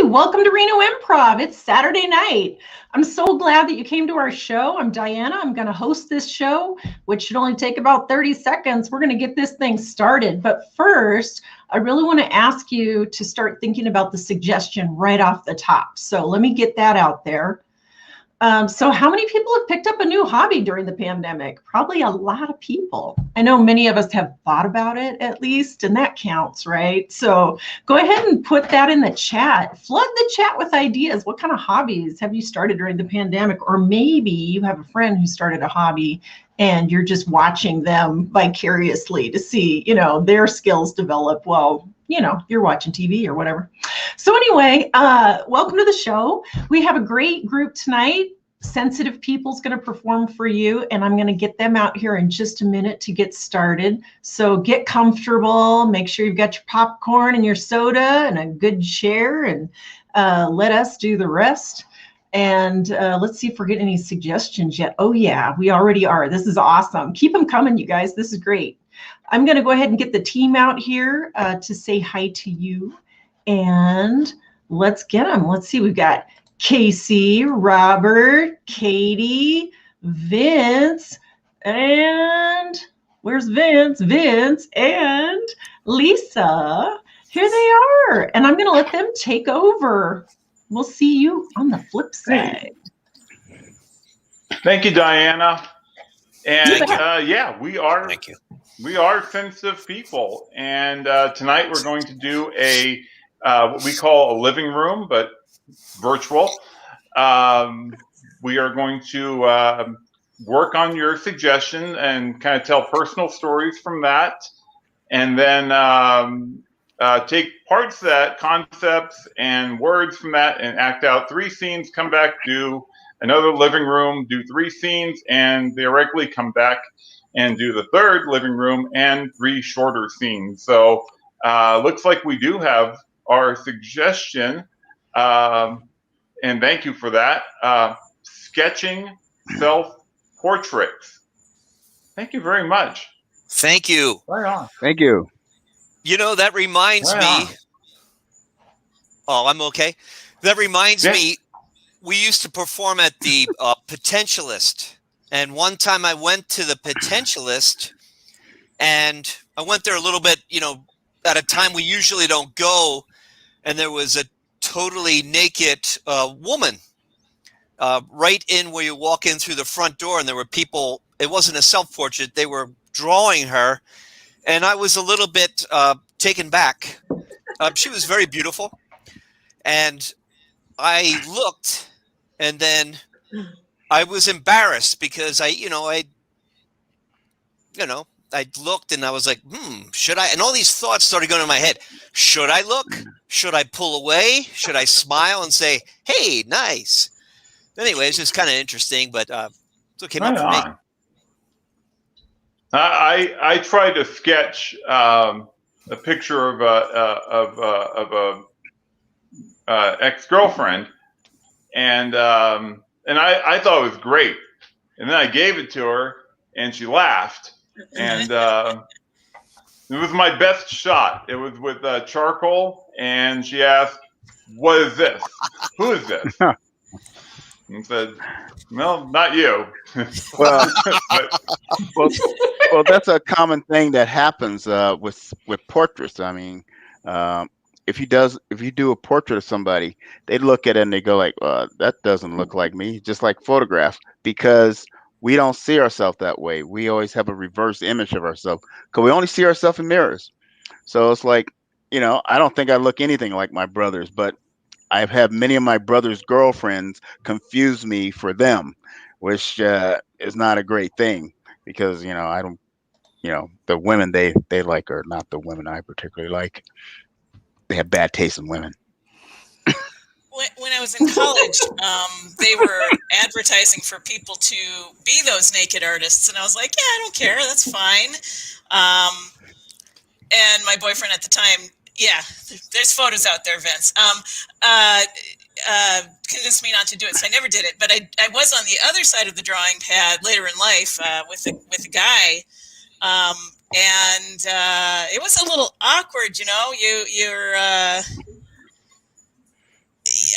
welcome to Reno Improv. It's Saturday night. I'm so glad that you came to our show. I'm Diana. I'm going to host this show, which should only take about 30 seconds. We're going to get this thing started. But first, I really want to ask you to start thinking about the suggestion right off the top. So let me get that out there. So how many people have picked up a new hobby during the pandemic? Probably a lot of people. I know many of us have thought about it at least, and that counts, right? So go ahead and put that in the chat. Flood the chat with ideas. What kind of hobbies have you started during the pandemic? Or maybe you have a friend who started a hobby and you're just watching them vicariously to see, their skills develop while, you're watching TV or whatever. So anyway, welcome to the show. We have a great group tonight. Sensitive People's going to perform for you, and I'm going to get them out here in just a minute to get started. So get comfortable. Make sure you've got your popcorn and your soda and a good chair, and let us do the rest. And let's see if we're getting any suggestions yet. Oh, yeah, we already are. This is awesome. Keep them coming, you guys. This is great. I'm going to go ahead and get the team out here to say hi to you. And let's get them. Let's see. We've got Casey, Robert, Katie, Vince, and where's Vince? Vince and Lisa. Here they are. And I'm going to let them take over. We'll see you on the flip side. Thank you, Diana. And yeah, we are. Thank you. We are sensitive people, and tonight we're going to do a what we call a living room, but virtual. We are going to work on your suggestion and kind of tell personal stories from that, and then take parts of that, concepts and words from that, and act out 3 scenes, come back, do another living room, do 3 scenes, and theoretically come back and do the 3rd living room and 3 shorter scenes. So looks like we do have our suggestion, and thank you for that. Sketching self-portraits. Thank you very much. Thank you. Right on. Thank you. That reminds me. Oh, I'm okay. That reminds me, we used to perform at the Potentialist. And one time I went to the Potentialist, and I went there a little bit, at a time we usually don't go. And there was a totally naked woman right in where you walk in through the front door. And there were people, it wasn't a self-portrait, they were drawing her. And I was a little bit taken back. She was very beautiful. And I looked, and then I was embarrassed because I looked and I was like, should I? And all these thoughts started going in my head. Should I look? Should I pull away? Should I smile and say, hey, nice? Anyway, it's just kind of interesting, but it's what came up for me. I tried to sketch a picture of a ex-girlfriend, and I thought it was great. And then I gave it to her, and she laughed. And it was my best shot. It was with charcoal, and she asked, "What is this? Who is this?" And said, "Well, not you." Well, well, that's a common thing that happens with portraits. I mean, if you do a portrait of somebody, they look at it and they go like, "That doesn't look like me," just like photographs, because we don't see ourselves that way. We always have a reverse image of ourselves because we only see ourselves in mirrors. So it's like, I don't think I look anything like my brothers, but I've had many of my brother's girlfriends confuse me for them, which is not a great thing because, I don't, the women they like are not the women I particularly like. They have bad taste in women. When I was in college, they were advertising for people to be those naked artists. And I was like, yeah, I don't care. That's fine. And my boyfriend at the time, yeah, there's photos out there, Vince, convinced me not to do it. So I never did it. But I was on the other side of the drawing pad later in life with a guy. And it was a little awkward, you're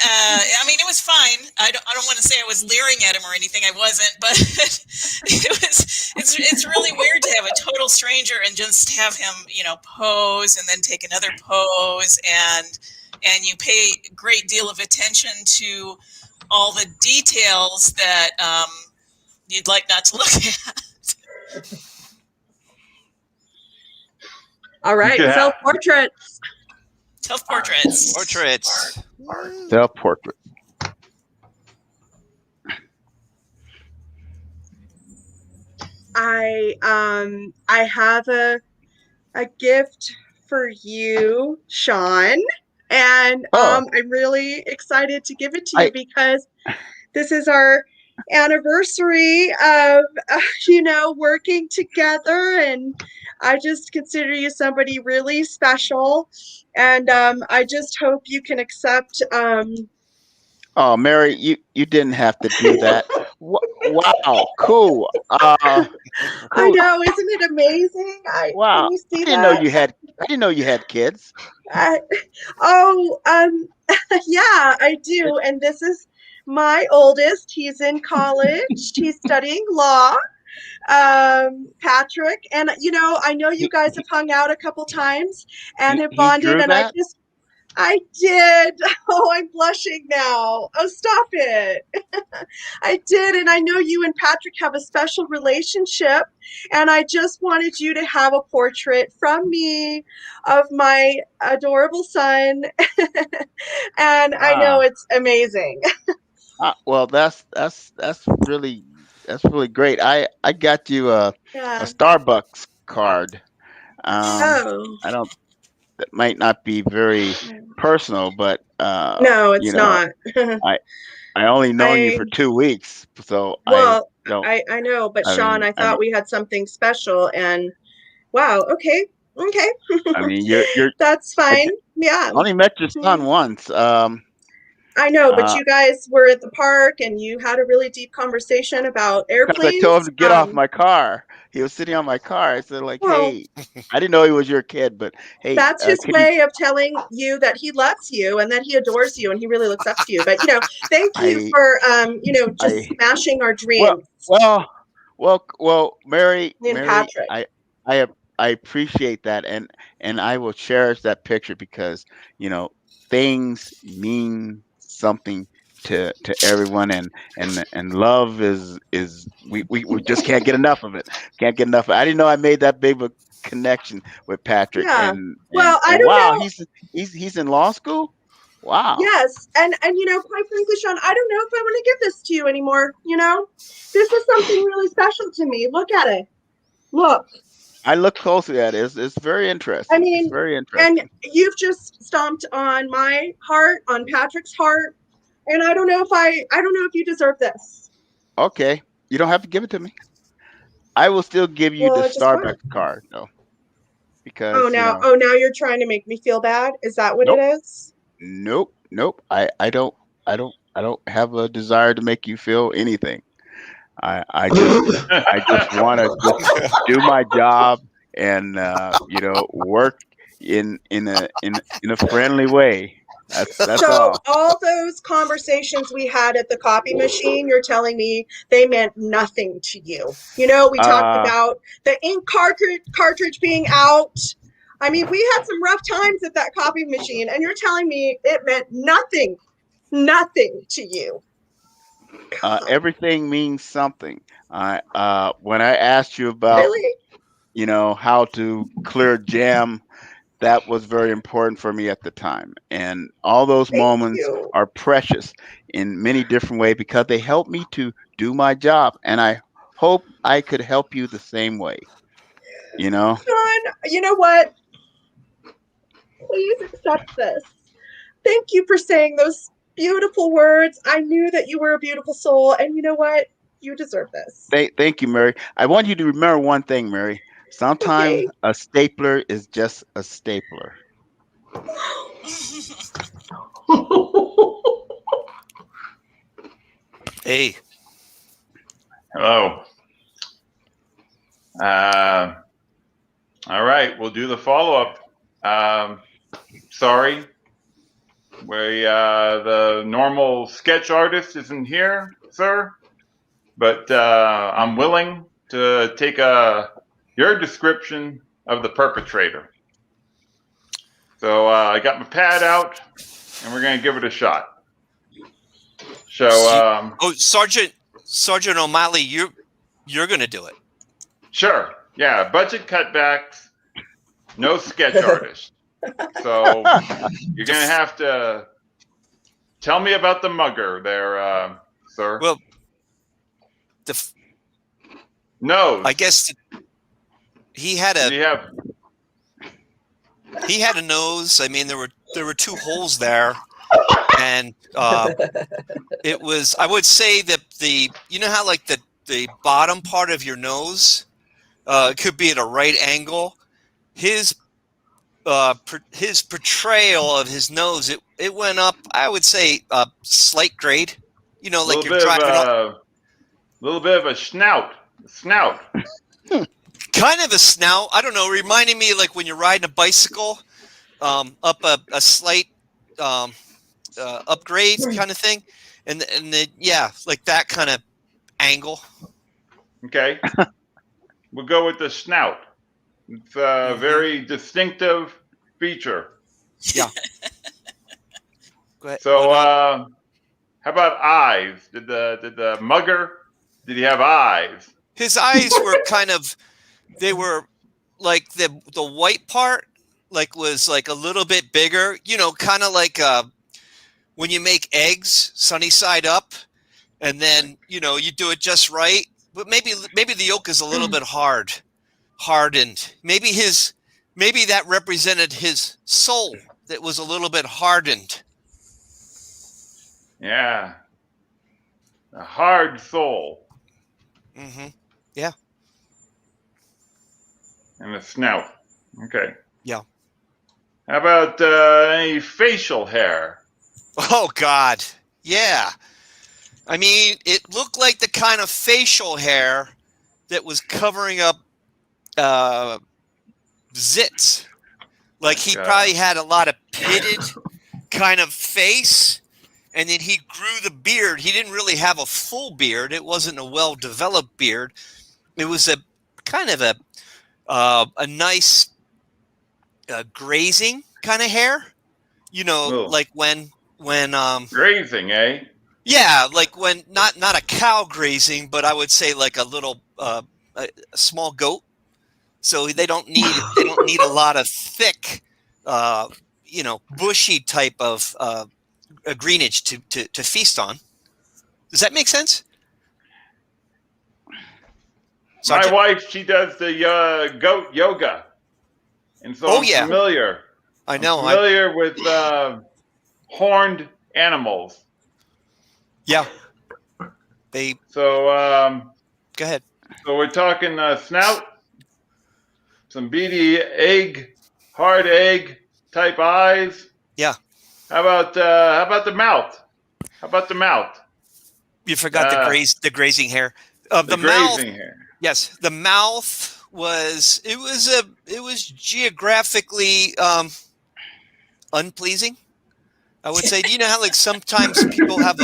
I mean, it was fine. I don't want to say I was leering at him or anything. I wasn't, but it's really weird to have a total stranger and just have him, pose and then take another pose, and you pay a great deal of attention to all the details that you'd like not to look at. All right, Yeah. self-portraits. Self-portraits. Portraits. Self-portrait. I have a gift for you, Sean, and Oh. I'm really excited to give it to you I- because this is our anniversary of working together, and I just consider you somebody really special, and I just hope you can accept. Oh, Mary, you didn't have to do that. Wow, cool. I Cool. know, isn't it amazing? Can Wow. you see I didn't know that? I didn't know you had kids. I, oh, yeah, I do. And this is my oldest. He's in college. He's studying law. Patrick, and I know you He guys he have hung out a couple times and have he bonded, drew and that? I did. Oh, I'm blushing now. Oh, stop it. I did, and I know you and Patrick have a special relationship, and I just wanted you to have a portrait from me of my adorable son, and I know Ah. it's amazing. Well, that's really great. I got you a Yeah. Starbucks card. Oh. I don't That might not be very personal, but No, it's not. I I only known you I for 2 weeks, so I Well, don't. I know, but I Sean, mean, I I mean, thought we had something special, and wow, okay, okay, I mean, you're. that's I fine. Yeah. only met your Mhm. son once. I know, but Uh, you guys were at the park and you had a really deep conversation about because I told him airplanes. to get off my car. He was sitting on my car. I said, like, Well, hey, I didn't know he was your kid, but hey, that's his can you? way of telling you that he loves you and that he adores you and he really looks up to you. But thank you I for just I smashing our well dreams, well Mary, me and Patrick. I I appreciate that, and I will cherish that picture because you know things mean something to everyone, and love is we just can't get enough of it. Can't get enough. I didn't know I made that big of a connection with Patrick, Yeah. and and Well, I and don't wow, know. he's in law school. Wow. Yes, and quite frankly, Sean, I don't know if I want to give this to you anymore. This is something really special to me. Look at it. Look. I look closely at it. It's very I interesting. It's mean, very and interesting. you've just stomped on my heart, on Patrick's heart, and I don't know if you deserve this. Okay, you don't have to give it to me. I will still give you the Well, just what? Starbucks card though, because Oh, now you're trying to make me feel bad. Is that what it nope, is? nope. I don't have a desire to make you feel anything. I just want to just do my job and work in a friendly way. That's So all. all those conversations we had at the copy machine, you're telling me they meant nothing to you. We talked Uh, about the ink cartridge being out. I mean, we had some rough times at that copy machine, and you're telling me it meant nothing to you. Everything means something. When I asked you about Really? how to clear jam, that was very important for me at the time. And all those Thank moments you. are precious in many different ways because they help me to do my job. And I hope I could help you the same way. You know, Sean, you know what? Please accept this. Thank you for saying those beautiful words. I knew that you were a beautiful soul, and you know what? You deserve this. thank you, Mary. I want you to remember one thing, Mary. Sometimes Okay. a stapler is just a stapler. Hey, Hello. All right, we'll do the follow up. Sorry. The normal sketch artist isn't here, sir, but I'm willing to take your description of the perpetrator. So I got my pad out, and we're gonna give it a shot. So, Sergeant O'Malley, you're gonna do it. sure, yeah, budget cutbacks, no sketch artist. So you're gonna have to tell me about the mugger there, sir. Well, nose. I guess he had he had a nose. I mean, there were two holes there, and it was. I would say that you know how like the bottom part of your nose could be at a right angle. His portrayal of his nose, it went up. I would say a slight grade. You know, like you're driving up. Little bit of a snout. Kind of a snout. I don't know. Reminding me like when you're riding a bicycle, up a slight upgrade kind of thing, and yeah, like that kind of angle. Okay, we'll go with the snout. It's a very distinctive feature. Yeah. Go ahead. So, how about eyes? Did the mugger? Did he have eyes? His eyes were they were like the white part like was like a little bit bigger, you know, kind of like when you make eggs sunny side up and then, you know, you do it just right, but maybe the yolk is a little bit hardened. Maybe that represented his soul that was a little bit hardened. Yeah. A hard soul. Mm-hmm. Yeah. And a snout. Okay. Yeah. How about any facial hair? Oh, God. Yeah. I mean, it looked like the kind of facial hair that was covering up zits. Like he probably had a lot of pitted kind of face, and then he grew the beard. He didn't really have a full beard. It wasn't a well-developed beard. It was a kind of a nice grazing kind of hair. You know, like when grazing, eh? Yeah, like when not a cow grazing, but I would say like a little a small goat. So they don't need a lot of thick, you know, bushy type of greenage to feast on. Does that make sense? My wife, she does the goat yoga, and so I'm familiar. I know. I'm familiar with horned animals. Yeah. So go ahead. So we're talking snout, some beady hard egg type eyes. Yeah. How about the mouth? How about the mouth? You forgot the grazing hair. The mouth. Hair. Yes, the mouth was geographically unpleasing. I would say. Do you know how like sometimes people have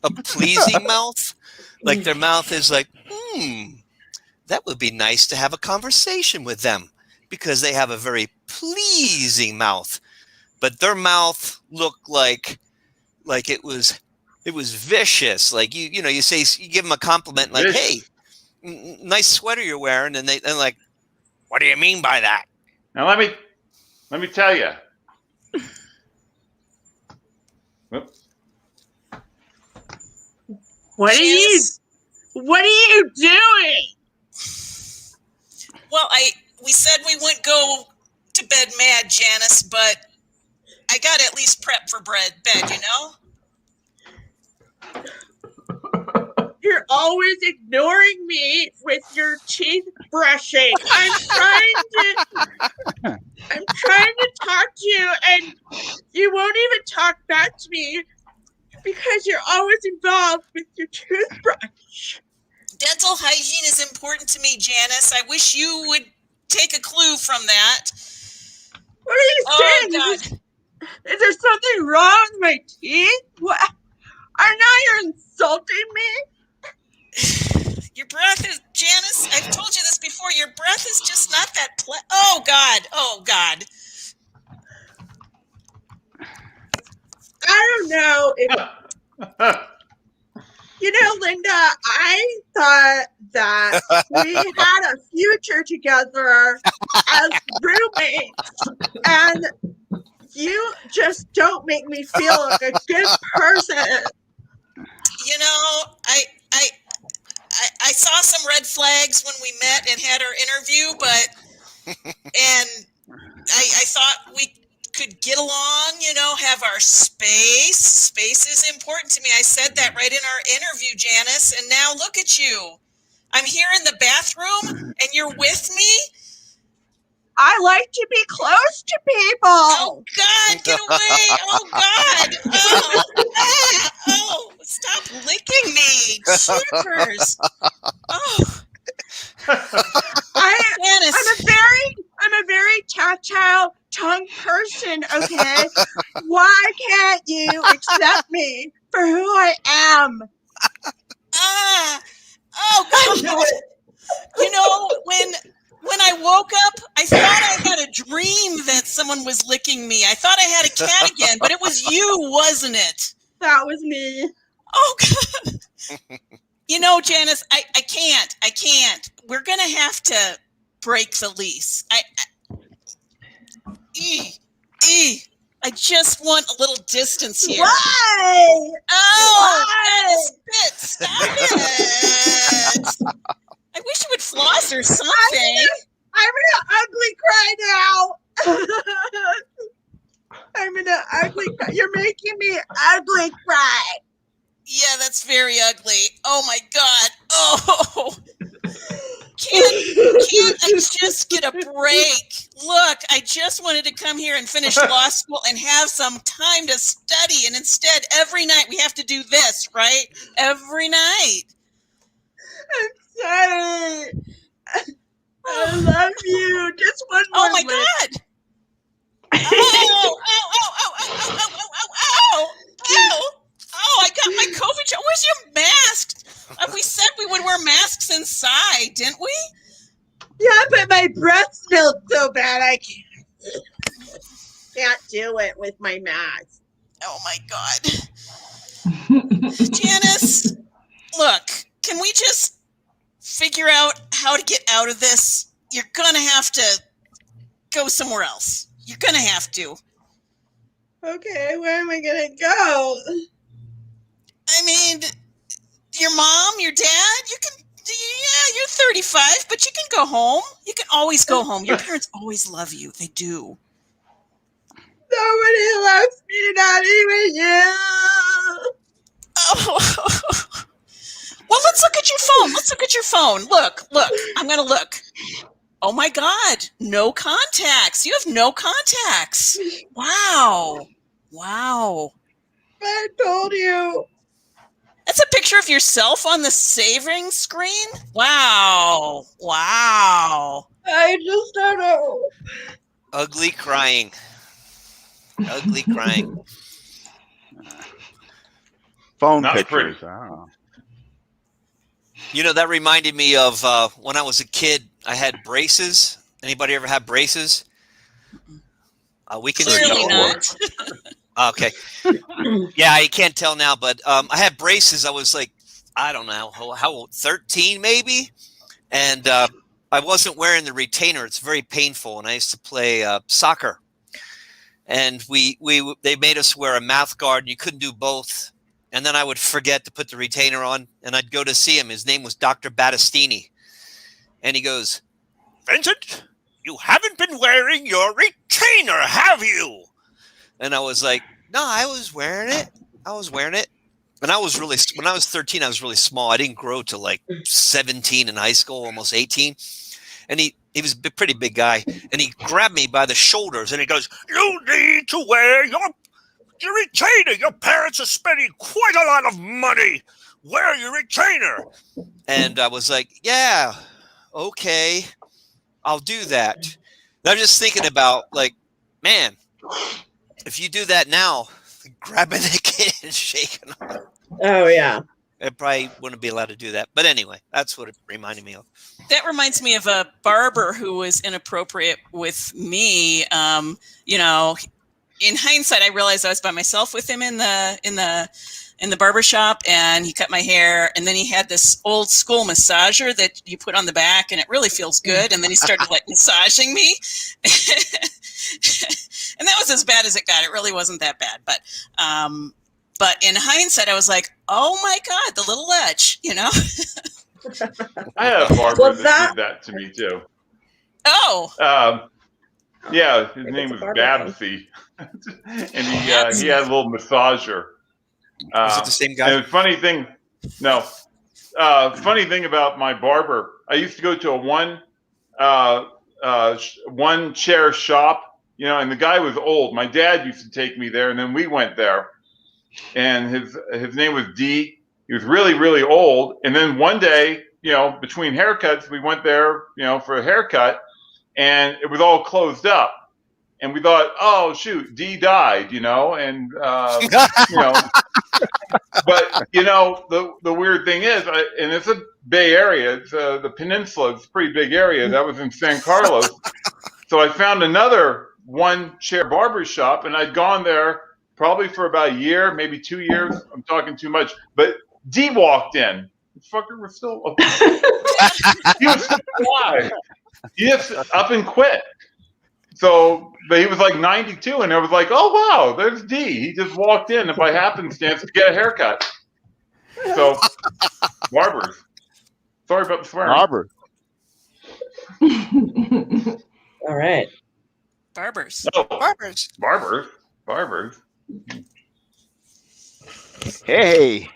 a pleasing mouth? Like their mouth is like, that would be nice to have a conversation with them because they have a very pleasing mouth. But their mouth looked like it was vicious. Like you know, you give them a compliment like, "Hey, nice sweater you're wearing," and they're like, "What do you mean by that?" Now let me tell you. What are you doing? Well, we said we wouldn't go to bed mad, Janice, but I got to at least prep for bed, you know? You're always ignoring me with your teeth brushing. I'm trying to talk to you, and you won't even talk back to me because you're always involved with your toothbrush. Dental hygiene is important to me, Janice. I wish you would take a clue from that. What are you saying? God. Is there something wrong with my teeth? What? Now you're insulting me? Your breath is, Janice, I've told you this before, your breath is just not that oh God, oh God. I don't know if Linda, I thought that we had a future together as roommates, and you just don't make me feel like a good person. You know, I saw some red flags when we met and had our interview, and I thought we could get along, have our space. Space is important to me. I said that right in our interview, Janice, and now look at you. I'm here in the bathroom and you're with me. I like to be close to people. Oh God, get away. Oh God. Oh, stop licking me. Jeepers. Oh. I'm a very tactile tongue person, okay? Why can't you accept me for who I am? Oh God. When I woke up, I thought I had a dream that someone was licking me. I thought I had a cat again, but it was you, wasn't it? That was me. Oh God. Janice, I can't. We're gonna have to break the lease. I just want a little distance here. Why? Oh, Janice, stop it. I wish you would floss or something. I'm in an ugly cry now. I'm in an ugly cry. You're making me ugly cry. Yeah, that's very ugly. Oh my God. Oh. Can't I just get a break? Look, I just wanted to come here and finish law school and have some time to study. And instead, every night we have to do this, right? Every night. I'm sorry. I love you. Just one more. Oh my God. Oh, I got my COVID shot. Where's your mask? We said we would wear masks inside, didn't we? Yeah, but my breath smells so bad I can't do it with my mask. Oh my God. Janice, look, can we just figure out how to get out of this? You're going to have to go somewhere else. You're going to have to. Okay, where am I going to go? I mean, your mom, your dad, you're 35, but you can go home. You can always go home. Your parents always love you. They do. Nobody loves me, not even you. Oh. Well, let's look at your phone. Look. I'm going to look. Oh my God. No contacts. You have no contacts. Wow. I told you. That's a picture of yourself on the saving screen? Wow. I just don't know. Ugly crying. Phone Not pictures. pretty. Oh. That reminded me of when I was a kid. I had braces. Anybody ever have braces? We can Clearly not. Okay. Yeah, you can't tell now, but I had braces. I was like, I don't know, how old? 13 maybe? And I wasn't wearing the retainer. It's very painful. And I used to play soccer. And they made us wear a mouth guard, and you couldn't do both. And then I would forget to put the retainer on, and I'd go to see him. His name was Dr. Battistini. And he goes, "Vincent, you haven't been wearing your retainer, have you?" And I was like, "No, I was wearing it. And when I was 13, I was really small. I didn't grow to like 17 in high school, almost 18. And he was a pretty big guy. And he grabbed me by the shoulders and he goes, "You need to wear your retainer. Your parents are spending quite a lot of money. Wear your retainer." And I was like, "Yeah, okay, I'll do that." And I'm just thinking about, like, man, If you do that now, grabbing the kid and shaking them, Oh yeah. it probably wouldn't be allowed to do that. But anyway, that's what it reminded me of. That reminds me of a barber who was inappropriate with me. You know, in hindsight, I realized I was by myself with him in the barber shop, and he cut my hair. And then he had this old school massager that you put on the back, and it really feels good. And then he started like massaging me, and that was as bad as it got. It really wasn't that bad, but in hindsight, I was like, "Oh my God, the little lech," you know. I had a barber Well, that did that to me too. Oh, Yeah, his If name it's a was barber Babsy, and he Babsy. had a little massager. Was it the same guy? And funny thing about my barber, I used to go to a one chair shop, you know, and the guy was old. My dad used to take me there, and then we went there, and his name was D. He was really, really old. And then one day, you know, between haircuts, we went there, you know, for a haircut, and it was all closed up. And we thought, oh shoot, D died, you know, and you know. But you know, the weird thing is, and it's a Bay Area, it's the peninsula, it's a pretty big area. That was in San Carlos. So I found another one chair barber shop, and I'd gone there probably for about a year, maybe 2 years. I'm talking too much, but D walked in. The fucker was still he was still alive. He just up and quit. So, but he was like 92, and I was like, oh wow, there's D. He just walked in, and by happenstance, to get a haircut. So, barbers. Sorry about the swearing. Barber. All right. barbers. Oh, Barbers. barbers. Hey,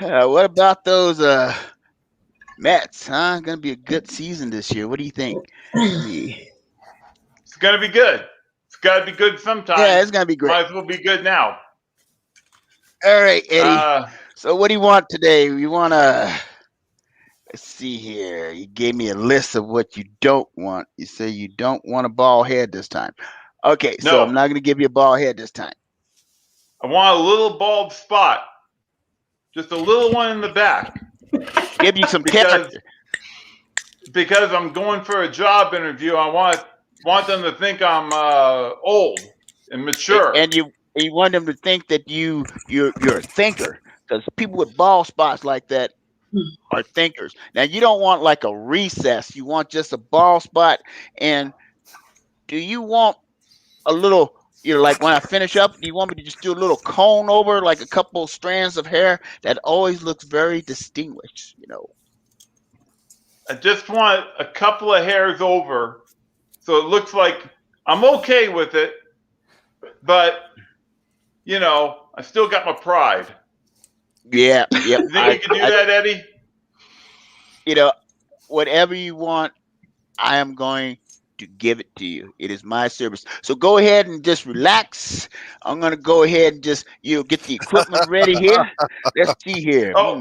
what about those Mets? Huh? Gonna be a good season this year. What do you think? It's gonna be good. It's got to be good sometime. Yeah, it's gonna be great. Might as well be good now. All right, Eddie. So what do you want today? You want to, let's see here. You gave me a list of what you don't want. You say you don't want a bald head this time. Okay, so No. I'm not going to give you a bald head this time. I want a little bald spot, just a little one in the back, Give you some because character. because I'm going for a job interview. I want them to think I'm old and mature. And you want them to think that you're a thinker, because people with bald spots like that are thinkers. Now you don't want like a recess. You want just a bald spot. And do you want a little, you know, like when I finish up, do you want me to just do a little cone over, like a couple strands of hair that always looks very distinguished, you know? I just want a couple of hairs over, so it looks like I'm okay with it, but you know, I still got my pride. Yeah, yep. You think you can do that, Eddie? You know, whatever you want, I am going to give it to you. It is my service. So go ahead and just relax. I'm going to go ahead and just, you know, get the equipment ready here. Let's see here. Oh,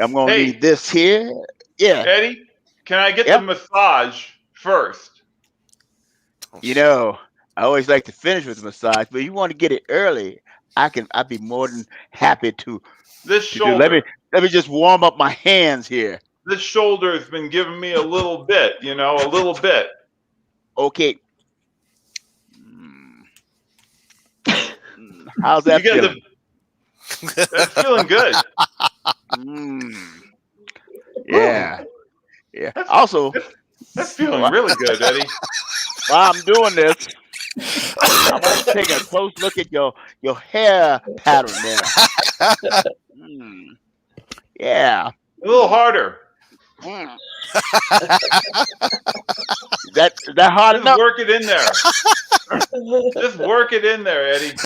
I'm going to hey. need this here. Yeah. Eddie, can I get Yep. the massage first? You know, I always like to finish with the massage, but if you want to get it early, I'd be more than happy to This do. shoulder. Let me just warm up my hands here. This shoulder has been giving me a little bit, you know, a little bit. Okay. How's that You got feeling? That's feeling good. Yeah. Yeah. Also, That's feeling really good, Eddie. while I'm doing this, I want to take a close look at your hair pattern there. Yeah. A little harder. Mm. Is that hard Just enough? work it in there. Just work it in there, Eddie.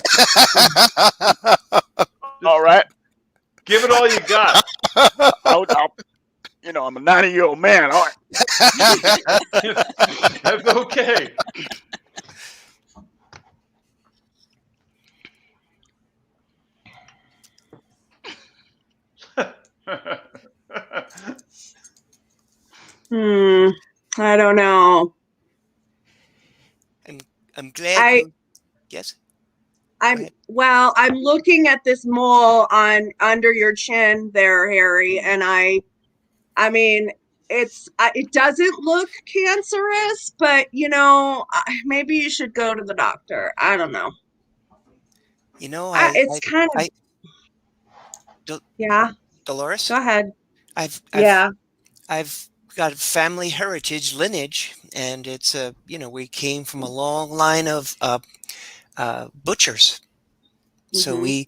All right. Give it all you got. You know, I'm a 90-year-old man. All right. That's okay. I don't know. I'm glad. Yes. I'm looking at this mole on under your chin there, Harry, and I mean, it doesn't look cancerous, but maybe you should go to the doctor. I don't know. You know, It's kind of, yeah. Dolores, Go ahead. I've got a family heritage lineage, and it's we came from a long line of butchers. So a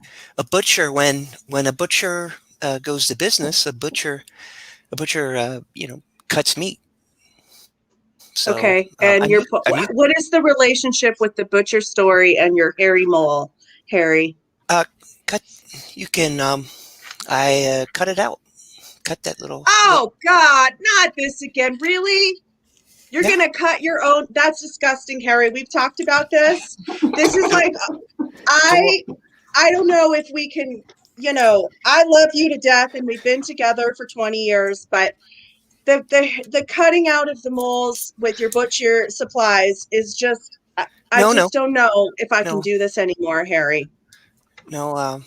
butcher, when a butcher goes to business, a butcher cuts meat. So Okay, and what is the relationship with the butcher story and your hairy mole, Harry? Cut. You can I cut it out. Cut that little. Oh God, not this again! Really? You're gonna cut your own? That's disgusting, Harry. We've talked about this. This is like, I don't know if we can. I love you to death, and we've been together for 20 years, but the cutting out of the moles with your butcher supplies is just. I just don't know if I can do this anymore, Harry. No,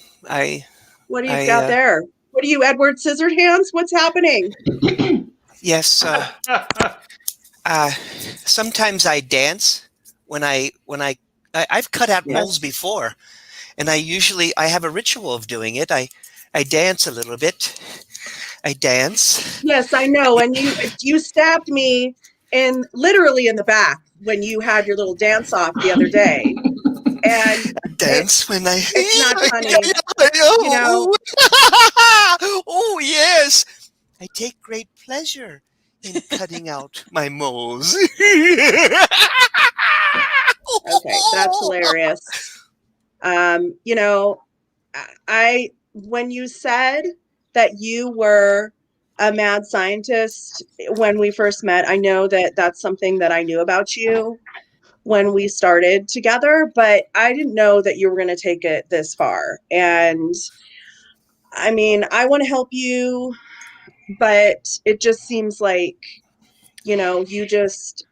What do you got there? What are you, Edward Scissorhands? What's happening? Yes. Sometimes I dance when I've cut out moles before, and I have a ritual of doing it. I dance a little bit. I dance. Yes, I know. And you stabbed me literally in the back when you had your little dance off the other day. And dance when it's not funny. Oh yes, I take great pleasure in cutting out my moles. Okay, that's hilarious. When you said that you were a mad scientist when we first met, I know that that's something that I knew about you when we started together, but I didn't know that you were going to take it this far. And I mean, I want to help you, but it just seems like, you just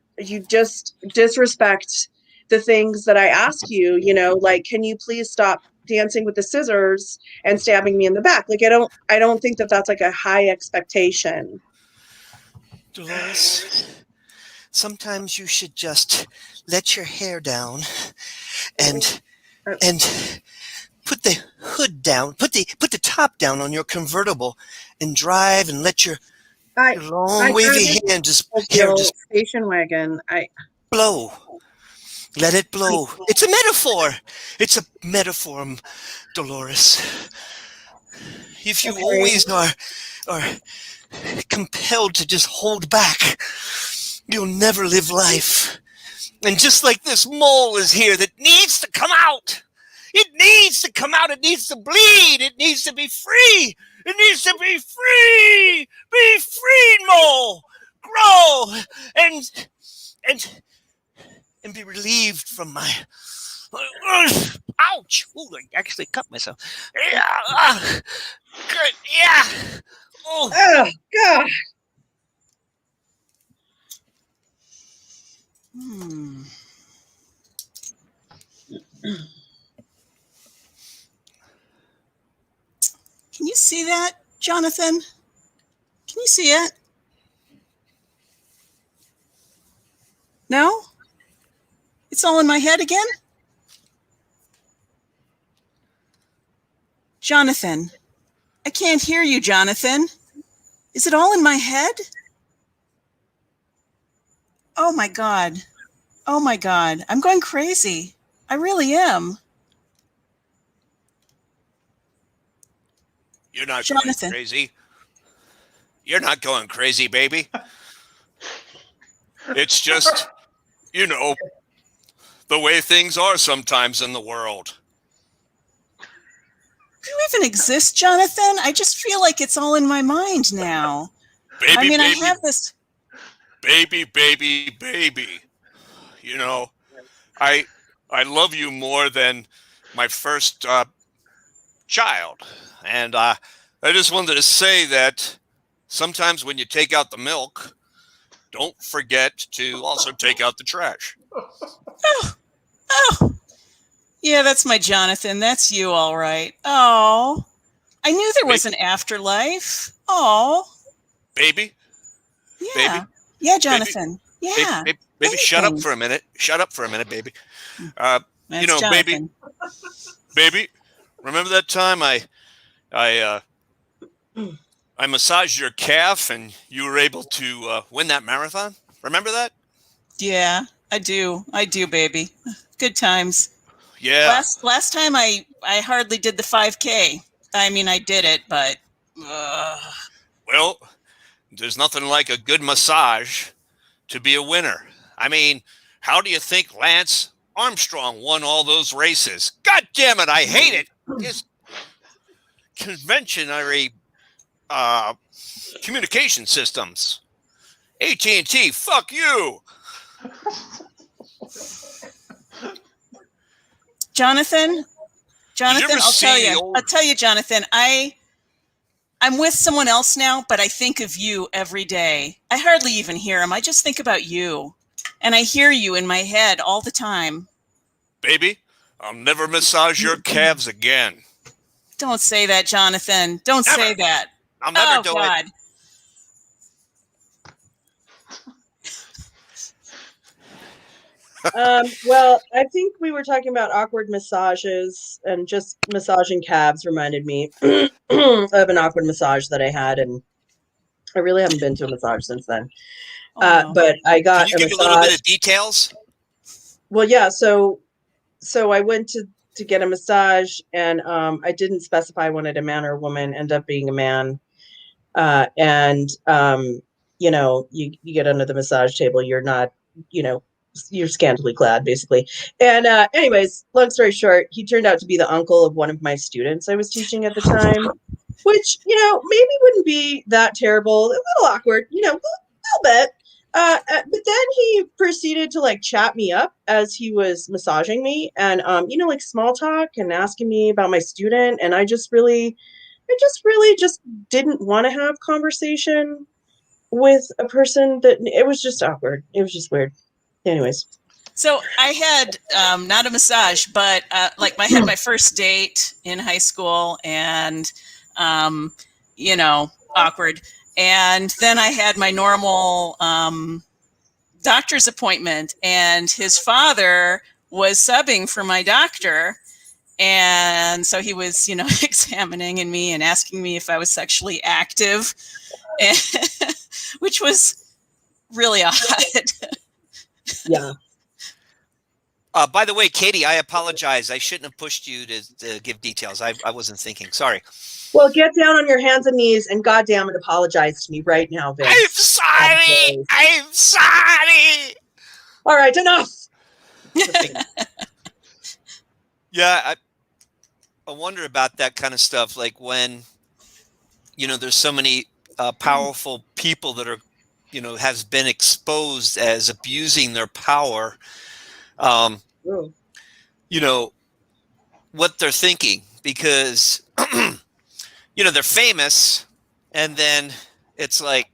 disrespect the things that I ask you, like, can you please stop dancing with the scissors and stabbing me in the back? Like, I don't think that that's like a high expectation. Dolores, sometimes you should just let your hair down and put the hood down, put the top down on your convertible and drive and let your long wavy hand just station wagon. Blow. Let it blow. It's a metaphor. It's a metaphor, Dolores. If you always are compelled to just hold back, you'll never live life. And just like this mole is here that needs to come out. It needs to come out. It needs to bleed. It needs to be free. It needs to be free. Be free, mole. Grow and be relieved from my ouch. Ooh, I actually cut myself. Yeah. Good. Yeah. Oh God. Can you see that, Jonathan? Can you see it? No? It's all in my head again? Jonathan, I can't hear you, Jonathan. Is it all in my head? Oh my God. Oh my God. I'm going crazy. I really am. You're not going crazy. You're not going crazy, baby. It's just, the way things are sometimes in the world. Do you even exist, Jonathan? I just feel like it's all in my mind now. Baby, I have this. Baby. I love you more than my first child. And I just wanted to say that sometimes when you take out the milk, don't forget to also take out the trash. Oh, Yeah, that's my Jonathan. That's you, all right. Oh, I knew there was an afterlife. Oh, Baby, yeah. baby, Yeah, baby, Jonathan. baby, Yeah. baby, shut up Anything. for a minute. Shut up for a minute, baby. You That's know, baby, Jonathan. baby. Remember that time I I massaged your calf and you were able to win that marathon? Remember that? Yeah, I do. I do, baby. Good times. Yeah. Last time I hardly did the 5K. I mean, I did it, but Well, there's nothing like a good massage to be a winner. I mean, how do you think Lance Armstrong won all those races? God damn it, I hate it. This conventionary communication systems. AT&T, fuck you. Jonathan, Did you ever I'll tell see the you. old I'll tell you, Jonathan. I'm with someone else now, but I think of you every day. I hardly even hear him. I just think about you. And I hear you in my head all the time. baby? I'll never massage your calves again. Don't say that, Jonathan. Don't Never. say that. I'll never Oh, do God. it. Well, I think we were talking about awkward massages, and just massaging calves reminded me of an awkward massage that I had, and I really haven't been to a massage since then. Oh, no. But I Can got you a give a little bit massage. of details? Well, yeah. So I went to get a massage, and I didn't specify I wanted a man or a woman. Ended up being a man, and you know, you get under the massage table. You're not, you know, you're scantily clad, basically. And anyways, long story short, he turned out to be the uncle of one of my students I was teaching at the time, which, you know, maybe wouldn't be that terrible. A little awkward, you know, a little bit. But then he proceeded to like chat me up as he was massaging me, and you know, like small talk and asking me about my student, and I just didn't want to have conversation with a person that it was just awkward. It was just weird. Anyways. So I had not a massage, but like I had my first date in high school, and you know, awkward. And then I had my normal doctor's appointment, and his father was subbing for my doctor, and so he was, you know, examining me and asking me if I was sexually active, and, which was really odd. Yeah. By the way, Katie, I apologize. I shouldn't have pushed you to give details. I wasn't thinking. Sorry. Well, get down on your hands and knees and goddamn it, apologize to me right now, Vince. I'm sorry. I'm sorry. All right, enough. Yeah, I wonder about that kind of stuff. Like when, you know, there's so many powerful people that are, you know, has been exposed as abusing their power. You know, what they're thinking, because, you know, they're famous, and then it's like,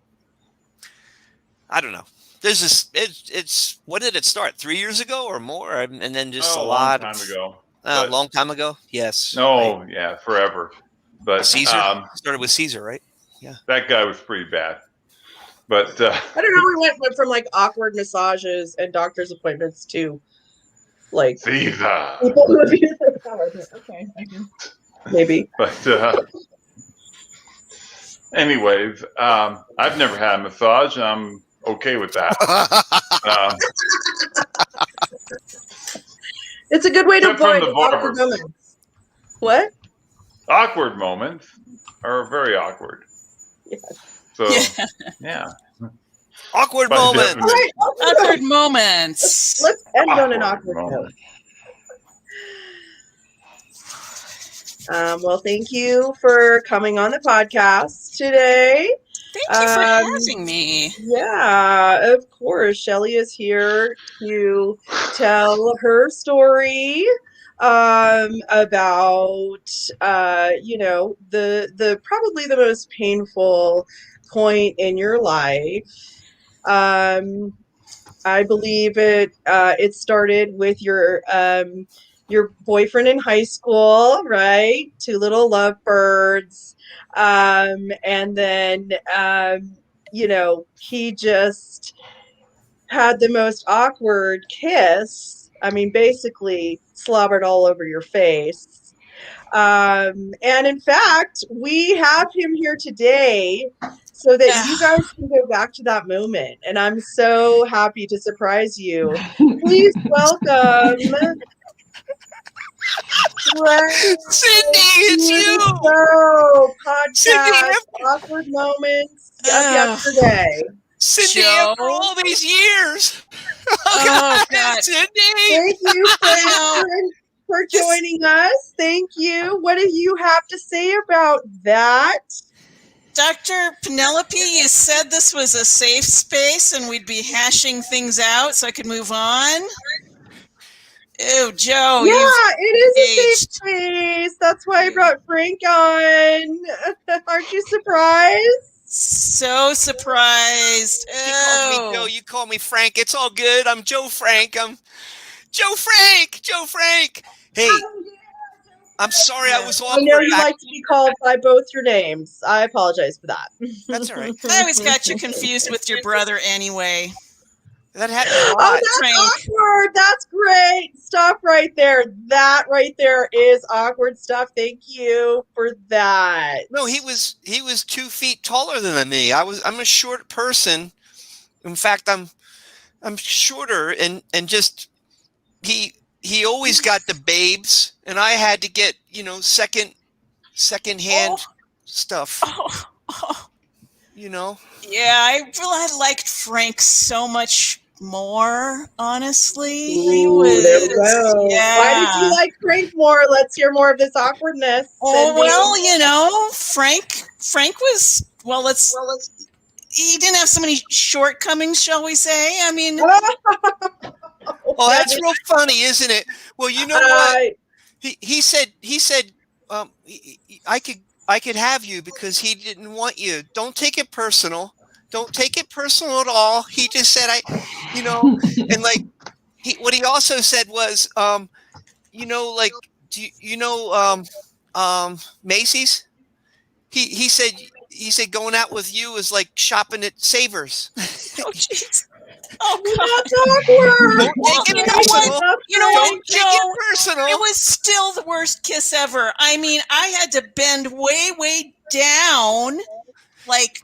I don't know. There's this. It's when did it start? 3 years ago or more? And then just a lot long time ago. A long time ago. Yes. No, right. yeah, forever. But Caesar started with Caesar, right? Yeah. That guy was pretty bad. But I don't know. We went from like awkward massages and doctor's appointments to like Caesar. people who abuse their power. Okay, I can maybe. But anyways, I've never had a massage, and I'm okay with that. It's a good way to Except from avoid the awkward barber. moments. What? Awkward moments are very awkward. Yeah. So yeah. Awkward By moments. definition. Right, Awkward moments. let's end on an Awkward awkward moment. note. Well, thank you for coming on the podcast today. Thank you for having me. Yeah, of course. Shelly is here to tell her story about you know, the probably the most painful point in your life. I believe it started with your your boyfriend in high school, right? Two little lovebirds. And then, he just had the most awkward kiss. I mean, basically slobbered all over your face. And in fact, we have him here today so that you Ugh. guys can go back to that moment. And I'm so happy to surprise you. Please welcome friend Cindy, it's to the you. show Cindy, podcast af- awkward moments of Ugh. yesterday. Cindy, Joe. after all these years. Oh, Oh, God, God. Cindy. Thank you, You know, for this- joining us. Thank you. What do you have to say about that? Dr. Penelope, you said this was a safe space and we'd be hashing things out so I could move on. Ew, Joe, Yeah, you've it is a safe aged. space. That's why I brought Frank on. Aren't you surprised? So surprised. She calls me Joe. Oh, You call me Frank. It's all good. I'm Joe Frank. I'm Joe Frank. Joe Frank. Hey, I'm sorry I was I know awkward you back. like to be called by both your names. I apologize for that. That's all right. I always got you confused with your brother anyway. That happens a Oh, lot. that's Frank. awkward. That's great. Stop right there. That right there is awkward stuff. Thank you for that. No, he was 2 feet taller than me. I'm a short person. In fact, I'm shorter and just he always got the babes and I had to get, second hand stuff, Oh. you know. Yeah, I liked Frank so much more, honestly. He Ooh, was, there we go. yeah. Why did you like Frank more? Let's hear more of this awkwardness. Oh, Cindy. well, Frank was, he didn't have so many shortcomings, shall we say. I mean, Oh, that's real funny, isn't it? Well, you know what? He said I could have you because he didn't want you. Don't take it personal. Don't take it personal at all. He just said and like what he also said was like Macy's? He said going out with you is like shopping at Savers. oh, jeez. Oh, God. That's awkward. Don't take it You know personal. what? You know what, Don't take Joe? it personal. It was still the worst kiss ever. I mean, I had to bend way down, like,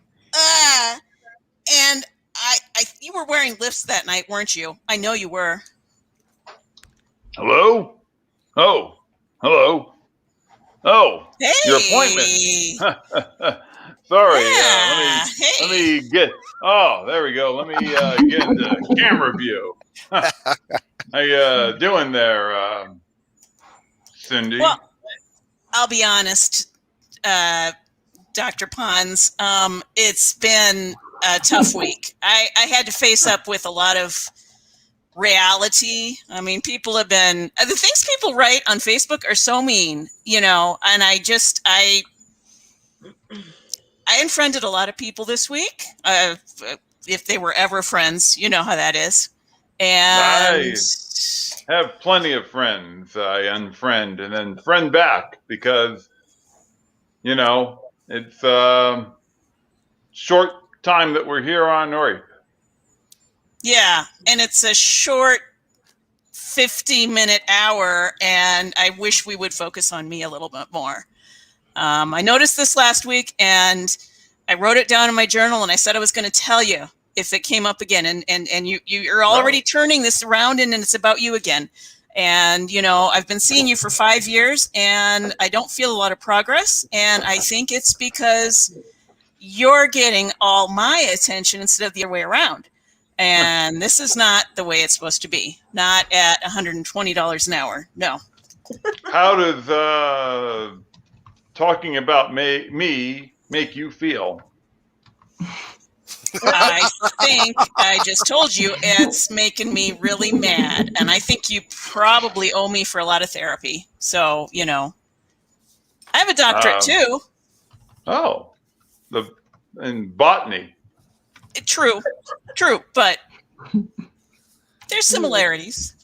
and you were wearing lifts that night, weren't you? I know you were. Hello? Oh, hello. Oh, Hey. your appointment. Sorry. Yeah. Let me get. Oh, there we go. Let me get into camera view. How you doing there, Cindy? Well, I'll be honest, Dr. Pons. It's been a tough week. I had to face up with a lot of reality. I mean, people have been, the things people write on Facebook are so mean, and I unfriended a lot of people this week. If they were ever friends, you know how that is. And I have plenty of friends I unfriend and then friend back because, it's short time that we're here on Earth. yeah, and it's a short 50-minute hour, and I wish we would focus on me a little bit more. I noticed this last week, and I wrote it down in my journal, and I said I was going to tell you if it came up again. And you're already turning this around, and it's about you again. And, I've been seeing you for 5 years, and I don't feel a lot of progress. And I think it's because you're getting all my attention instead of the other way around. And this is not the way it's supposed to be. Not at $120 an hour. No. How does talking about me make you feel? I think I just told you it's making me really mad. And I think you probably owe me for a lot of therapy. So, I have a doctorate too. Oh, in botany. True. But there's similarities,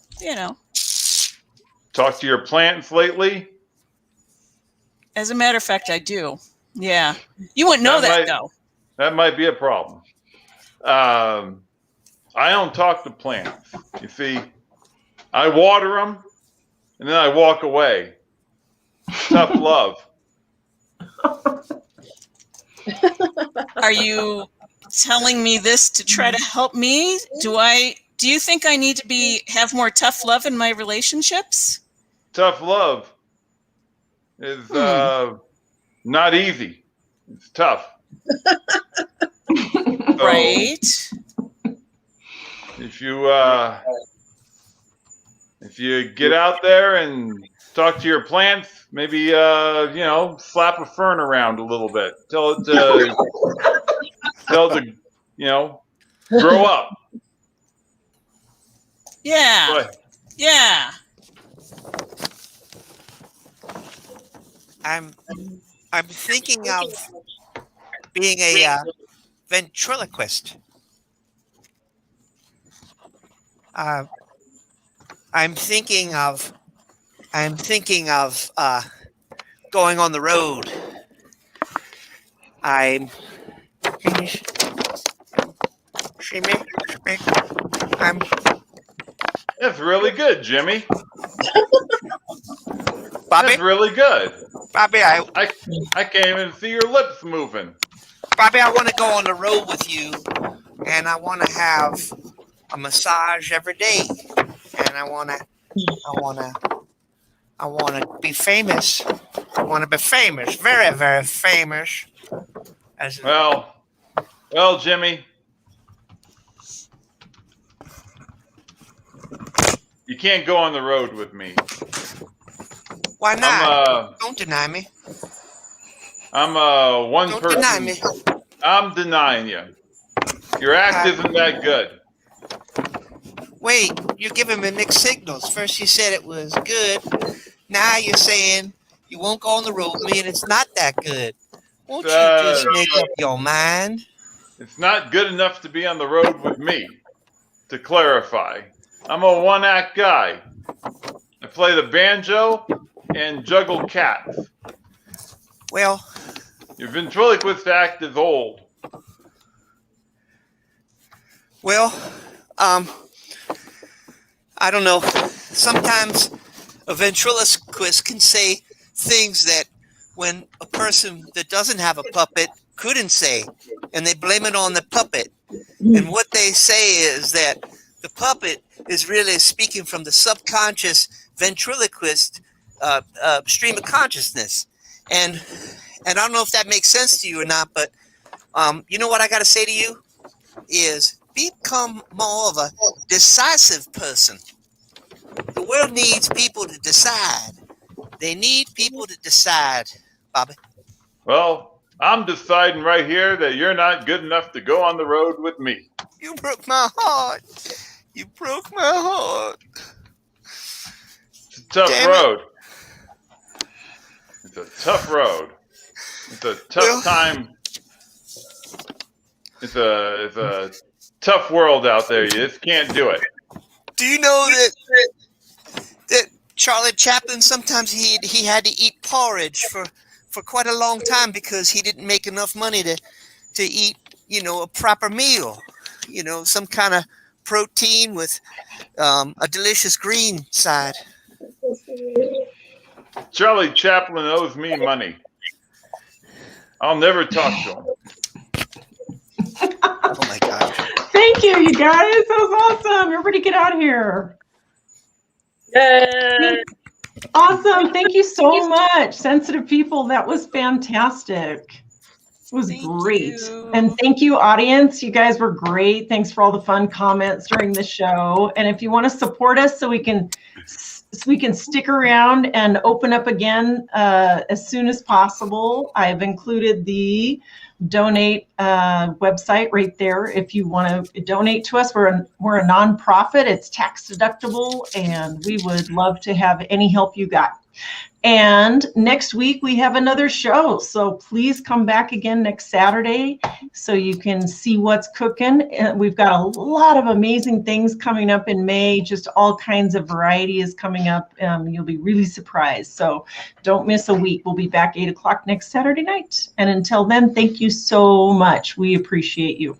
talked to your plants lately? As a matter of fact, I do. Yeah. You wouldn't know that, though. That might be a problem. I don't talk to plants. You see, I water them and then I walk away. Tough love. Are you telling me this to try to help me? Do you think I need to have more tough love in my relationships? Tough love is not easy. It's tough. Right. If you get out there and talk to your plants, maybe slap a fern around a little bit. Tell it to grow up. Yeah. Yeah. I'm thinking of being a ventriloquist. I'm thinking of going on the road. That's really good, Jimmy. Bobby? That's really good. Bobby, I can't even see your lips moving. Bobby, I want to go on the road with you, and I want to have a massage every day, and I want to be famous. I want to be famous, very, very famous. Well, Jimmy, you can't go on the road with me. Why not? Don't deny me. I'm one Don't person. deny me. I'm denying you. Your act isn't that good. Wait, you're giving me mixed signals. First you said it was good. Now you're saying you won't go on the road with me and it's not that good. Won't you just make up your mind? It's not good enough to be on the road with me. To clarify, I'm a one-act guy. I play the banjo and juggle cats. Well, your ventriloquist act is old. Well, I don't know. Sometimes a ventriloquist can say things that when a person that doesn't have a puppet couldn't say, and they blame it on the puppet. And what they say is that the puppet is really speaking from the subconscious ventriloquist stream of consciousness. And I don't know if that makes sense to you or not, but you know what I got to say to you is become more of a decisive person. The world needs people to decide. They need people to decide, Bobby. Well, I'm deciding right here that you're not good enough to go on the road with me. You broke my heart. You broke my heart. It's a tough road. It's a tough road. It's a tough time. It's a tough world out there. You just can't do it. Do you know that Charlie Chaplin, sometimes he had to eat porridge for quite a long time because he didn't make enough money to eat, a proper meal, some kind of protein with a delicious green side. Charlie Chaplin owes me money. I'll never talk to him. Oh my God. Thank you, you guys. That was awesome. Everybody get out of here. Yay. Awesome. Thank you so much, sensitive people. That was fantastic. It was great. And thank you, audience. You guys were great. Thanks for all the fun comments during the show. And if you want to support us so we can stick around and open up again as soon as possible, I've included the donate website right there. If you want to donate to us, we're a nonprofit. It's tax deductible, and we would love to have any help you got. And next week we have another show. So please come back again next Saturday so you can see what's cooking. And we've got a lot of amazing things coming up in May, just all kinds of variety is coming up. You'll be really surprised. So don't miss a week. We'll be back 8 o'clock next Saturday night. And until then, thank you so much. We appreciate you.